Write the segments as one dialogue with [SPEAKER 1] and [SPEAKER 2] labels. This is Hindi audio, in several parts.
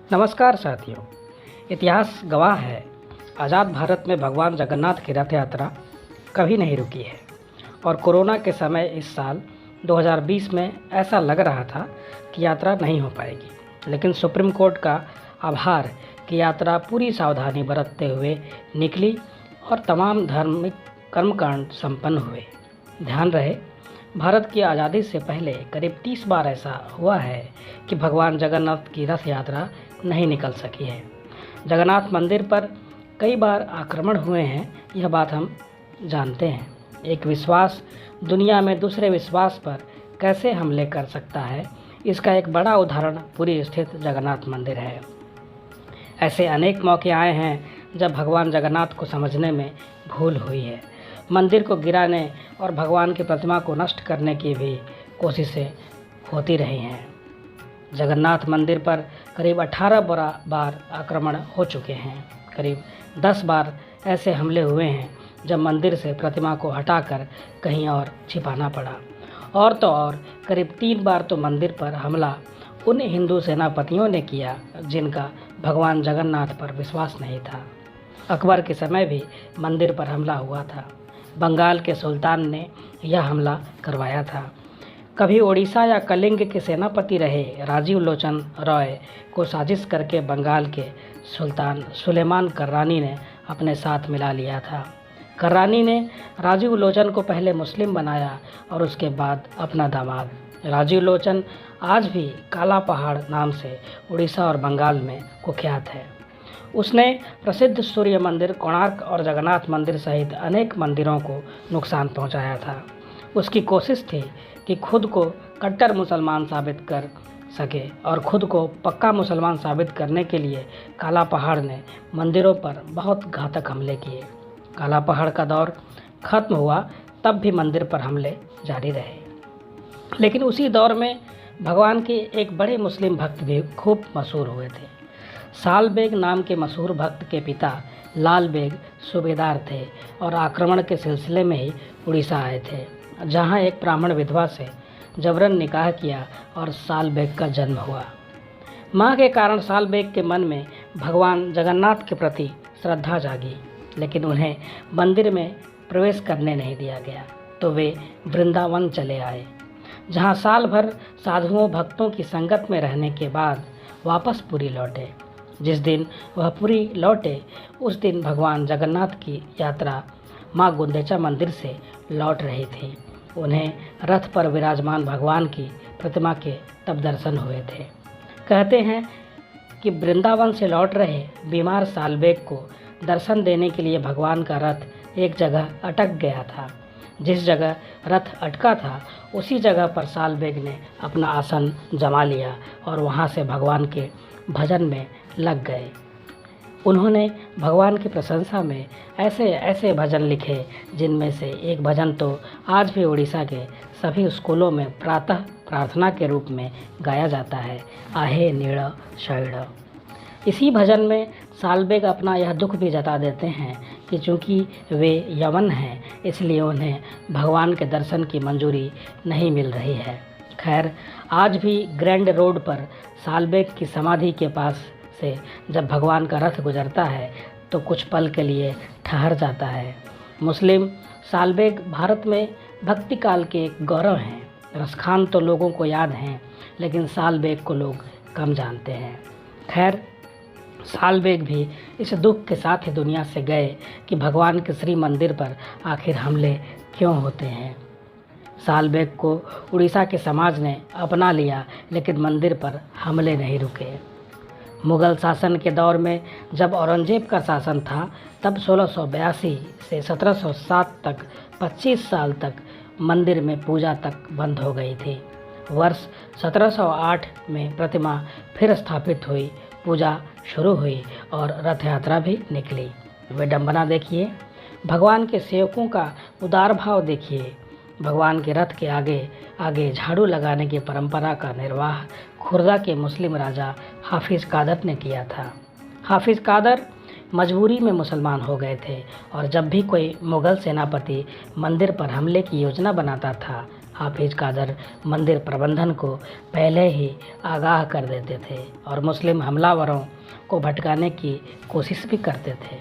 [SPEAKER 1] नमस्कार साथियों। इतिहास गवाह है, आज़ाद भारत में भगवान जगन्नाथ की रथ यात्रा कभी नहीं रुकी है और कोरोना के समय इस साल 2020 में ऐसा लग रहा था कि यात्रा नहीं हो पाएगी, लेकिन सुप्रीम कोर्ट का आभार कि यात्रा पूरी सावधानी बरतते हुए निकली और तमाम धार्मिक कर्मकांड संपन्न हुए। ध्यान रहे, भारत की आज़ादी से पहले करीब 30 बार ऐसा हुआ है कि भगवान जगन्नाथ की रथ यात्रा नहीं निकल सकी है। जगन्नाथ मंदिर पर कई बार आक्रमण हुए हैं, यह बात हम जानते हैं। एक विश्वास दुनिया में दूसरे विश्वास पर कैसे हमले कर सकता है, इसका एक बड़ा उदाहरण पुरी स्थित जगन्नाथ मंदिर है। ऐसे अनेक मौके आए हैं जब भगवान जगन्नाथ को समझने में भूल हुई है। मंदिर को गिराने और भगवान की प्रतिमा को नष्ट करने की भी कोशिशें होती रही हैं। जगन्नाथ मंदिर पर करीब 18 बार आक्रमण हो चुके हैं। करीब 10 बार ऐसे हमले हुए हैं जब मंदिर से प्रतिमा को हटाकर कहीं और छिपाना पड़ा। और तो और करीब 3 बार तो मंदिर पर हमला उन हिंदू सेनापतियों ने किया जिनका भगवान जगन्नाथ पर विश्वास नहीं था। अकबर के समय भी मंदिर पर हमला हुआ था। बंगाल के सुल्तान ने यह हमला करवाया था। कभी ओडिशा या कलिंग के सेनापति रहे राजीव लोचन रॉय को साजिश करके बंगाल के सुल्तान सुलेमान कर्रानी ने अपने साथ मिला लिया था। कर्रानी ने राजीव लोचन को पहले मुस्लिम बनाया और उसके बाद अपना दामाद। राजीव लोचन आज भी काला पहाड़ नाम से उड़ीसा और बंगाल में कुख्यात है। उसने प्रसिद्ध सूर्य मंदिर, कोणार्क और जगन्नाथ मंदिर सहित अनेक मंदिरों को नुकसान पहुंचाया था। उसकी कोशिश थी कि खुद को कट्टर मुसलमान साबित कर सके और खुद को पक्का मुसलमान साबित करने के लिए काला पहाड़ ने मंदिरों पर बहुत घातक हमले किए। काला पहाड़ का दौर खत्म हुआ तब भी मंदिर पर हमले जारी रहे, लेकिन उसी दौर में भगवान के एक बड़े मुस्लिम भक्त भी खूब मशहूर हुए थे। साल बेग नाम के मशहूर भक्त के पिता लाल बेग सूबेदार थे और आक्रमण के सिलसिले में ही उड़ीसा आए थे, जहां एक ब्राह्मण विधवा से जबरन निकाह किया और साल बेग का जन्म हुआ। मां के कारण साल बेग के मन में भगवान जगन्नाथ के प्रति श्रद्धा जागी, लेकिन उन्हें मंदिर में प्रवेश करने नहीं दिया गया, तो वे वृंदावन चले आए, जहां साल भर साधुओं भक्तों की संगत में रहने के बाद वापस पुरी लौटे। जिस दिन वह पुरी लौटे उस दिन भगवान जगन्नाथ की यात्रा मां गुंदेचा मंदिर से लौट रही थी। उन्हें रथ पर विराजमान भगवान की प्रतिमा के तब दर्शन हुए थे। कहते हैं कि वृंदावन से लौट रहे बीमार सालबेग को दर्शन देने के लिए भगवान का रथ एक जगह अटक गया था। जिस जगह रथ अटका था उसी जगह पर सालबेग ने अपना आसन जमा लिया और वहां से भगवान के भजन में लग गए। उन्होंने भगवान की प्रशंसा में ऐसे ऐसे भजन लिखे जिनमें से एक भजन तो आज भी उड़ीसा के सभी स्कूलों में प्रातः प्रार्थना के रूप में गाया जाता है, आहे नीड़ शैड़। इसी भजन में सालबेग अपना यह दुख भी जता देते हैं कि चूँकि वे यवन हैं इसलिए उन्हें भगवान के दर्शन की मंजूरी नहीं मिल रही है। खैर, आज भी ग्रैंड रोड पर सालबेग की समाधि के पास से जब भगवान का रथ गुजरता है तो कुछ पल के लिए ठहर जाता है। मुस्लिम सालबेग भारत में भक्ति काल के एक गौरव हैं। रसखान तो लोगों को याद हैं, लेकिन सालबेग को लोग कम जानते हैं। खैर, सालबेग भी इस दुख के साथ ही दुनिया से गए कि भगवान के श्री मंदिर पर आखिर हमले क्यों होते हैं। सालबेग को उड़ीसा के समाज ने अपना लिया, लेकिन मंदिर पर हमले नहीं रुके। मुग़ल शासन के दौर में जब औरंगजेब का शासन था तब 1682 से 1707 तक 25 साल तक मंदिर में पूजा तक बंद हो गई थी। वर्ष 1708 में प्रतिमा फिर स्थापित हुई, पूजा शुरू हुई और रथ यात्रा भी निकली। विडंबना देखिए, भगवान के सेवकों का उदार भाव देखिए। भगवान के रथ के आगे आगे झाड़ू लगाने की परंपरा का निर्वाह खुर्दा के मुस्लिम राजा हाफिज़ कादर ने किया था। हाफिज़ कादर मजबूरी में मुसलमान हो गए थे और जब भी कोई मुग़ल सेनापति मंदिर पर हमले की योजना बनाता था, हाफिज कादर मंदिर प्रबंधन को पहले ही आगाह कर देते थे और मुस्लिम हमलावरों को भटकाने की कोशिश भी करते थे।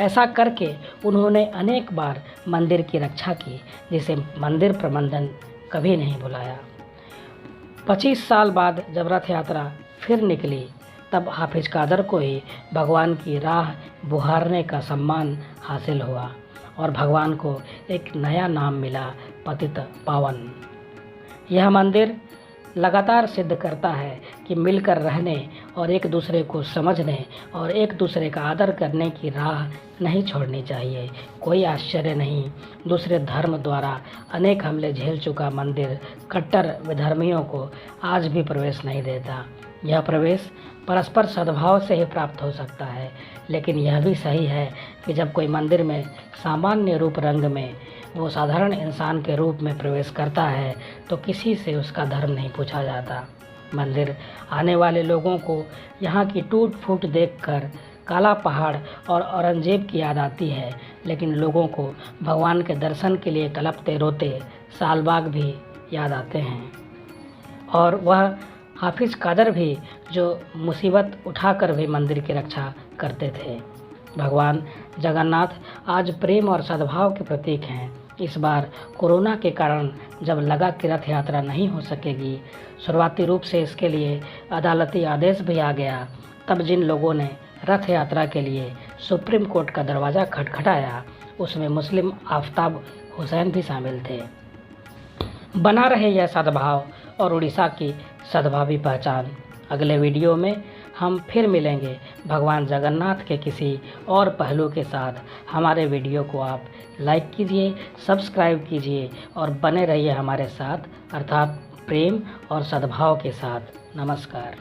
[SPEAKER 1] ऐसा करके उन्होंने अनेक बार मंदिर की रक्षा की, जिसे मंदिर प्रबंधन कभी नहीं भुलाया। 25 साल बाद जब रथ यात्रा फिर निकली, तब हाफिज कादर को ही भगवान की राह बुहारने का सम्मान हासिल हुआ और भगवान को एक नया नाम मिला, पतित पावन। यह मंदिर लगातार सिद्ध करता है कि मिलकर रहने और एक दूसरे को समझने और एक दूसरे का आदर करने की राह नहीं छोड़नी चाहिए। कोई आश्चर्य नहीं, दूसरे धर्म द्वारा अनेक हमले झेल चुका मंदिर कट्टर विधर्मियों को आज भी प्रवेश नहीं देता। यह प्रवेश परस्पर सद्भाव से ही प्राप्त हो सकता है, लेकिन यह भी सही है कि जब कोई मंदिर में सामान्य रूप रंग में वो साधारण इंसान के रूप में प्रवेश करता है तो किसी से उसका धर्म नहीं पूछा जाता। मंदिर आने वाले लोगों को यहाँ की टूट फूट देखकर काला पहाड़ और औरंगजेब की याद आती है, लेकिन लोगों को भगवान के दर्शन के लिए तड़पते रोते सालबाग भी याद आते हैं। और वह हाफिज कादर भी जो मुसीबत उठाकर भी मंदिर की रक्षा करते थे। भगवान जगन्नाथ आज प्रेम और सद्भाव के प्रतीक हैं। इस बार कोरोना के कारण जब लगा कि रथ यात्रा नहीं हो सकेगी, शुरुआती रूप से इसके लिए अदालती आदेश भी आ गया, तब जिन लोगों ने रथ यात्रा के लिए सुप्रीम कोर्ट का दरवाज़ा खटखटाया, उसमें मुस्लिम आफताब हुसैन भी शामिल थे। बना रहे यह सद्भाव और उड़ीसा की सद्भावी पहचान। अगले वीडियो में हम फिर मिलेंगे भगवान जगन्नाथ के किसी और पहलू के साथ। हमारे वीडियो को आप लाइक कीजिए, सब्सक्राइब कीजिए और बने रहिए हमारे साथ, अर्थात प्रेम और सद्भाव के साथ। नमस्कार।